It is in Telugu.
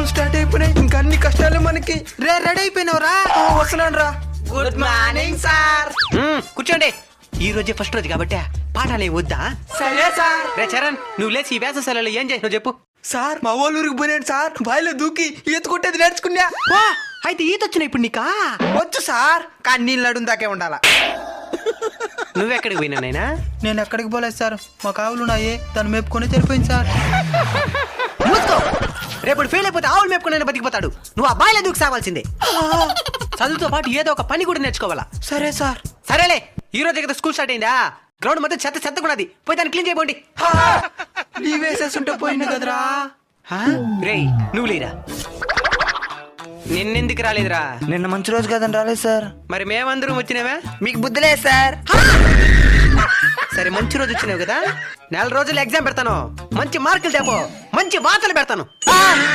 స్కూల్ స్టార్ట్ అయిపోయినాయి, ఇంకా అన్ని కష్టాలు మనకి. రే రెడీ అయిపోయినావురా? వస్తున్నాను రా. Good morning sir. కూర్చోండి. ఈ రోజే ఫస్ట్ రోజు కాబట్టి పాఠాలు వద్దా? సరే సార్. రే చరణ్, నువ్వు లేచి ఈ వేసవి సెలవులు ఏం చేసినావు చెప్పు. సార్ మా వాళ్ళ ఊరికి పోయాను సార్, బావిలో దూకి ఈత కొట్టేది నేర్చుకున్నా. వా, అయితే ఈత వచ్చిన ఇప్పుడు నీకా? వచ్చు సార్, కానీ నీళ్ళు నడుము దాకే ఉండాలా. నువ్వెక్కడికి పోయినా నైనా? నేను ఎక్కడికి పోలేదు సార్, మా కావులు ఉన్నాయే దాన్ని మేపుకొని తెలిపోయింది సార్. మూసుకో. రేపు ఫెయిల్ అయిపోతే ఆవులు మేపుకుని బతికిపోతాడు. నువ్వు ఆ బాయిలో దూకి సావాల్సిందే. చదువుతో పాటు ఏదో ఒక పని కూడా నేర్చుకోవాలా. సరే సార్. సరేలే, ఈ రోజు కదా స్కూల్ స్టార్ట్ అయిందా? గ్రౌండ్ మొత్తం చెత్త చెత్తకున్నది, పోయి దాన్ని క్లీన్ చేయబోండి. లీవ్ వేసేస్తుంటే పోయింది కదరా. రేయ్ నువ్వు లేరా? నిన్నెందుకు రాలేదురా? నిన్న మంచి రోజు కదని రాలేదు సార్. మరి మేమందరం వచ్చినావా? మీకు బుద్ధి లేదు సార్. సరే మంచి రోజు వచ్చినావు కదా, 4 రోజులు ఎగ్జామ్ పెడతాను, మంచి మార్కులు తేపో, మంచి వార్తలు పెడతాను.